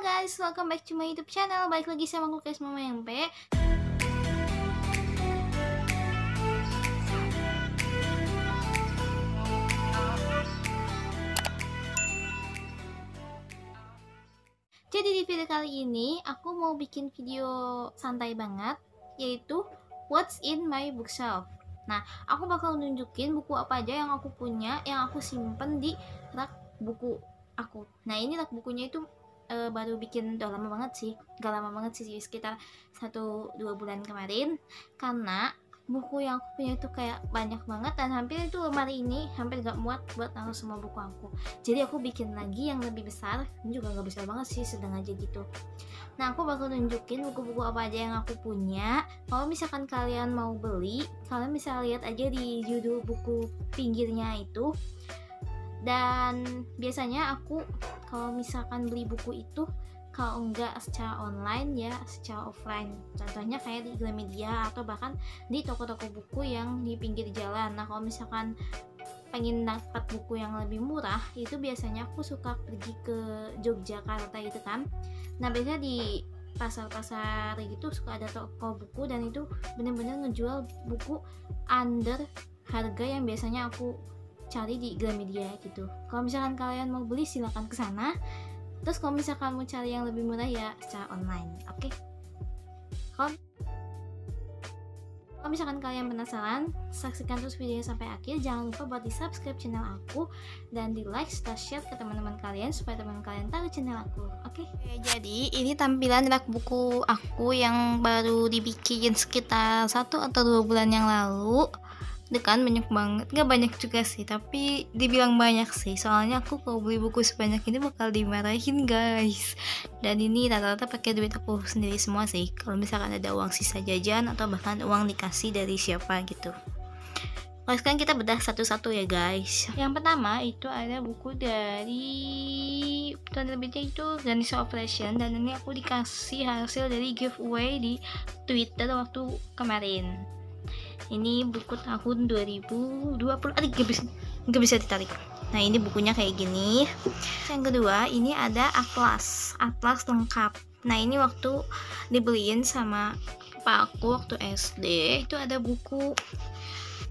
guys, welcome back to my YouTube channel. Balik lagi sama aku guys, Mama Yampe. Jadi di video kali ini aku mau bikin video santai banget, yaitu What's in my bookshelf. Nah, aku bakal nunjukin buku apa aja yang aku punya, yang aku simpen di rak buku aku. Nah, ini rak bukunya itu baru bikin udah lama banget sih, gak lama banget sih, sekitar 1-2 bulan kemarin. Karena buku yang aku punya itu kayak banyak banget dan hampir itu lemari ini hampir gak muat buat naruh semua buku aku. Jadi aku bikin lagi yang lebih besar, ini juga gak besar banget sih, sedang aja gitu. Nah, aku bakal nunjukin buku-buku apa aja yang aku punya. Kalau misalkan kalian mau beli, kalian bisa lihat aja di judul buku pinggirnya itu. Dan biasanya aku kalau misalkan beli buku itu, kalau enggak secara online ya secara offline. Contohnya kayak di Gramedia atau bahkan di toko-toko buku yang di pinggir jalan. Nah, kalau misalkan pengen dapat buku yang lebih murah, itu biasanya aku suka pergi ke Yogyakarta gitu kan. Nah, biasanya di pasar-pasar gitu suka ada toko buku dan itu bener-bener ngejual buku under harga yang biasanya aku cari di Gramedia gitu. Kalau misalkan kalian mau beli silahkan ke sana. Terus kalau misalkan mau cari yang lebih murah ya secara online, oke? Kalau misalkan kalian penasaran, saksikan terus videonya sampai akhir. Jangan lupa buat di subscribe channel aku dan di like serta share ke teman-teman kalian supaya teman kalian tahu channel aku, oke? Jadi ini tampilan rak buku aku yang baru dibikin sekitar 1 atau 2 bulan yang lalu. Dekan banyak banget, nggak banyak juga sih, tapi dibilang banyak sih, soalnya aku kalau beli buku sebanyak ini bakal dimarahin guys. Dan ini rata-rata pakai duit aku sendiri semua sih, kalau misalkan ada uang sisa jajan atau bahkan uang dikasih dari siapa gitu. Nah, sekarang kita bedah satu-satu ya guys. Yang pertama itu ada buku dari penerbitnya itu Ganesha Operation, dan ini aku dikasih hasil dari giveaway di Twitter waktu kemarin. Ini buku tahun 2020. Aduh, gak bisa ditarik. Nah, ini bukunya kayak gini. Yang kedua, ini ada atlas lengkap. Nah, ini waktu dibeliin sama pak aku waktu SD, itu ada buku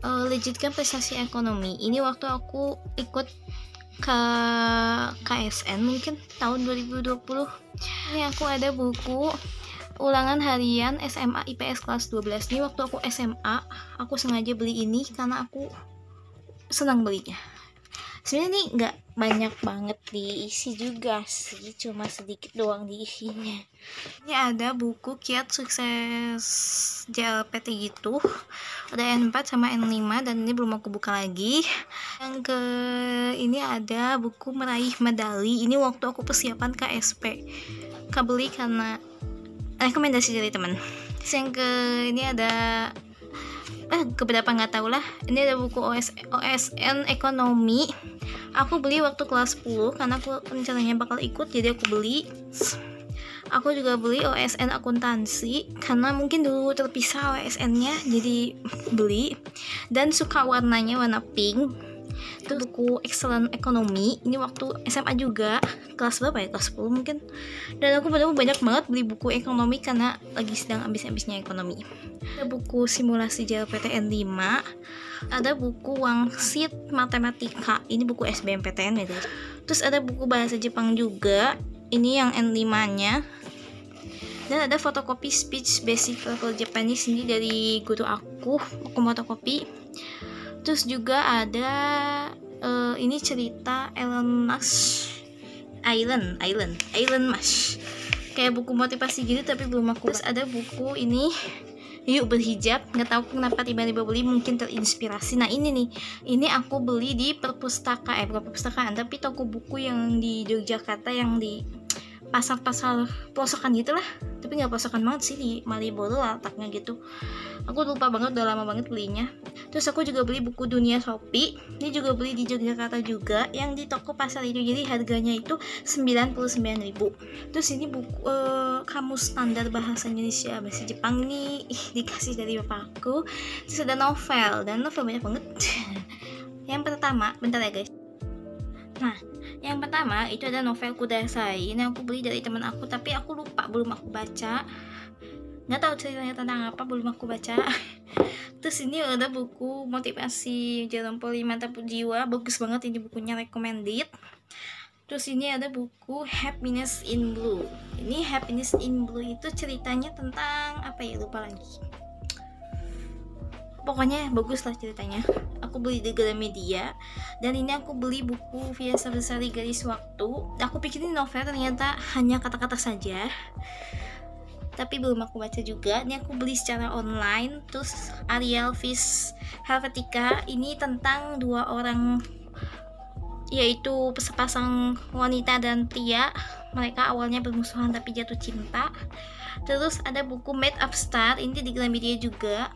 Legitkan Prestasi Ekonomi. Ini waktu aku ikut ke KSN mungkin tahun 2020. Ini aku ada buku ulangan harian SMA IPS kelas 12. Ini waktu aku SMA, aku sengaja beli ini karena aku senang belinya. Sebenarnya ini nggak banyak banget diisi juga sih, cuma sedikit doang diisinya. Ini ada buku Kiat Sukses JLPT gitu, ada N4 sama N5 dan ini belum aku buka lagi. Ini ada buku Meraih Medali. Ini waktu aku persiapan KSP, kebeli karena rekomendasi dari teman. Yang ini ada keberapa nggak tahu lah. Ini ada buku OSN Ekonomi. Aku beli waktu kelas 10 karena aku rencananya bakal ikut, jadi aku beli. Aku juga beli OSN Akuntansi karena mungkin dulu terpisah OSN-nya, jadi beli. Dan suka warnanya warna pink. Itu buku Excellent Ekonomi. Ini waktu SMA juga, kelas berapa ya? Kelas 10 mungkin. Dan aku benar-benar banyak banget beli buku ekonomi karena lagi sedang ambis-ambisnya ekonomi. Ada buku Simulasi JLPTN 5. Ada buku Wangsit Matematika. Ini buku SBMPTN ya guys. Terus ada buku bahasa Jepang juga. Ini yang N5-nya. Dan ada fotokopi Speech Basic Level Japanese, ini dari guru aku fotokopi. Terus juga ada ini cerita Elon Musk Island Musk, kayak buku motivasi gitu tapi belum aku. Terus ada buku ini Yuk Berhijab, nggak tahu kenapa tiba-tiba beli, mungkin terinspirasi. Nah, ini nih, ini aku beli di bukan perpustakaan tapi toko buku yang di Yogyakarta, yang di pasar-pasar pelosokan gitu lah, tapi nggak pelosokan banget sih, di Malioboro letaknya gitu. Aku lupa banget, udah lama banget belinya. Terus aku juga beli buku Dunia Shopee. Ini juga beli di Yogyakarta juga, yang di toko pasar itu, jadi harganya itu 99.000. Terus ini buku Kamus Standar Bahasa Indonesia Bahasa Jepang, nih dikasih dari bapakku. Terus ada novel, dan novel banyak banget. Yang pertama, bentar ya guys. Nah, Yang pertama itu ada novel Kudasai. Ini aku beli dari teman aku, tapi aku lupa, belum aku baca. Nggak tahu ceritanya tentang apa, belum aku baca. Terus ini ada buku motivasi Jalan Poli Mantap Jiwa, bagus banget ini bukunya, recommended. Terus ini ada buku Happiness in Blue. Ini Happiness in Blue itu ceritanya tentang apa ya, lupa lagi. Pokoknya bagus lah ceritanya. Aku beli di Gramedia. Dan ini aku beli buku Biasa Besar di Garis Waktu. Aku pikir ini novel, ternyata hanya kata-kata saja. Tapi belum aku baca juga. Ini aku beli secara online. Terus Ariel Fish Helvetica. Ini tentang dua orang, yaitu sepasang wanita dan pria. Mereka awalnya bermusuhan tapi jatuh cinta. Terus ada buku Made of Star. Ini di Gramedia juga.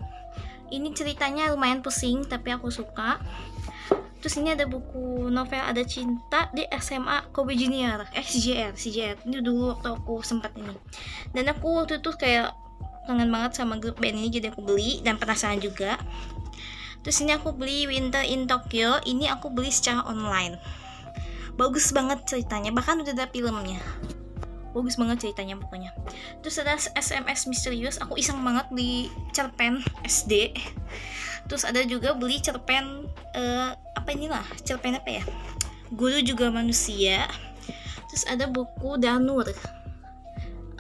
Ini ceritanya lumayan pusing tapi aku suka. Terus ini ada buku novel Ada Cinta di SMA Kobe Junior, CJR. Ini dulu waktu aku sempat ini. Dan aku waktu itu kayak kangen banget sama grup band ini, jadi aku beli dan penasaran juga. Terus ini aku beli Winter in Tokyo. Ini aku beli secara online. Bagus banget ceritanya, bahkan udah ada filmnya. Bagus banget ceritanya pokoknya. Terus ada SMS Misterius. Aku iseng banget beli cerpen SD. Terus ada juga beli cerpen cerpen apa ya, Guru Juga Manusia. Terus ada buku Danur,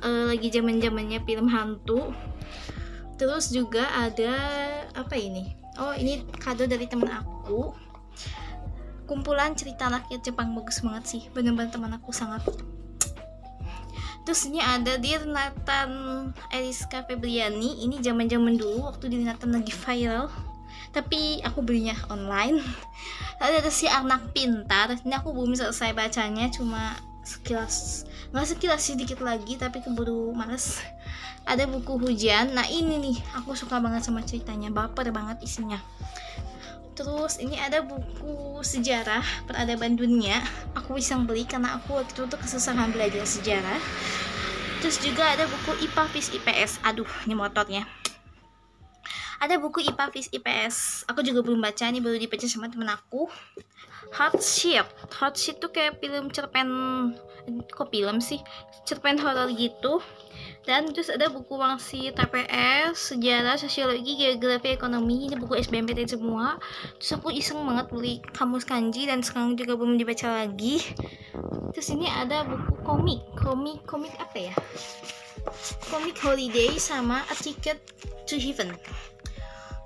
lagi zaman-zamannya film hantu. Terus juga ada apa ini, ini kado dari teman aku, kumpulan cerita rakyat Jepang. Bagus banget sih, bener-bener teman aku sangat. Terus ini ada Dear Nathan Eliska Febriani. Ini zaman-zaman dulu waktu Dear Nathan lagi viral, tapi aku belinya online. Lalu ada Si Anak Pintar. Ini aku belum selesai bacanya, cuma sekilas, nggak sekilas sih, dikit lagi, tapi keburu males. Ada buku Hujan. Nah ini nih, aku suka banget sama ceritanya, baper banget isinya. Terus ini ada buku sejarah peradaban dunia. Aku iseng beli karena aku waktu itu kesusahan belajar sejarah. Terus juga ada buku IPA FIS IPS. Aduh, ini motornya. Ada buku IPA FIS IPS. Aku juga belum baca, ini baru dibaca sama temen aku. Hot Sheet tuh kayak film cerpen, kok film sih? Cerpen horor gitu. Dan terus ada buku Wangsit TPS, sejarah, sosiologi, geografi, ekonomi. Ini buku SBMPTN semua. Terus aku iseng banget beli kamus kanji dan sekarang juga belum dibaca lagi. Terus ini ada buku komik apa ya? Komik Holiday sama A Ticket to Heaven.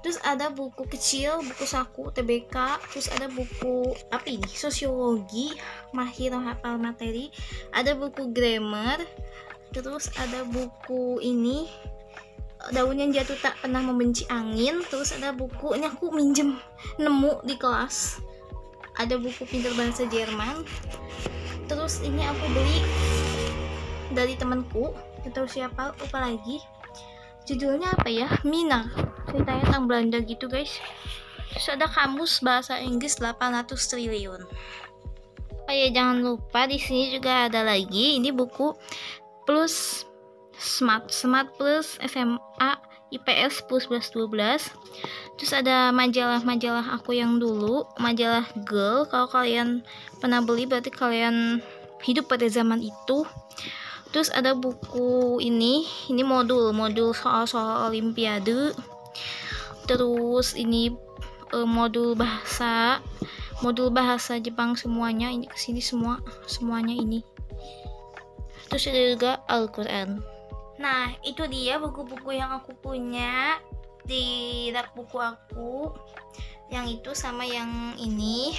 Terus ada buku kecil, buku saku TBK. Terus ada buku apa ini, sosiologi, mahir hafal materi. Ada buku grammar. Terus ada buku ini, Daun yang Jatuh Tak Pernah Membenci Angin. Terus ada buku, ini aku minjem, nemu di kelas. Ada buku Pintar Bahasa Jerman. Terus ini aku beli dari temanku, gak tahu siapa, lupa lagi. Judulnya apa ya? Mina. Ceritanya tentang Belanda gitu guys. Terus ada kamus bahasa Inggris 800 triliun. Oh ya, jangan lupa di sini juga ada lagi, ini buku plus Smart plus SMA IPS plus 11-12. Terus ada majalah aku yang dulu, majalah Girl. Kalau kalian pernah beli berarti kalian hidup pada zaman itu. Terus ada buku ini modul soal olimpiade. Terus ini modul bahasa Jepang semuanya, ini kesini semuanya ini. Terus ada juga Al-Quran. Nah itu dia buku-buku yang aku punya di rak buku aku, yang itu sama yang ini.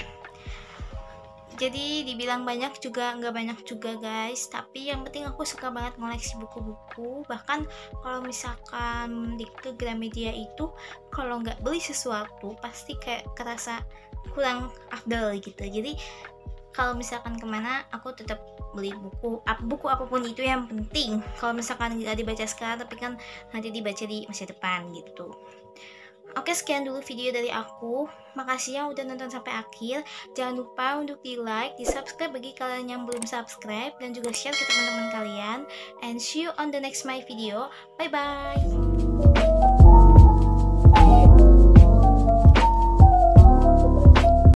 Jadi dibilang banyak juga nggak banyak juga guys, tapi yang penting aku suka banget ngoleksi buku-buku. Bahkan kalau misalkan di ke Gramedia itu kalau nggak beli sesuatu pasti kayak kerasa kurang afdal gitu. Jadi kalau misalkan kemana aku tetap beli buku apapun itu, yang penting kalau misalkan nggak dibaca sekarang tapi kan nanti dibaca di masa depan gitu. Oke, sekian dulu video dari aku. Makasih yang udah nonton sampai akhir. Jangan lupa untuk di like, di subscribe bagi kalian yang belum subscribe, dan juga share ke teman-teman kalian. And see you on the next my video. Bye bye.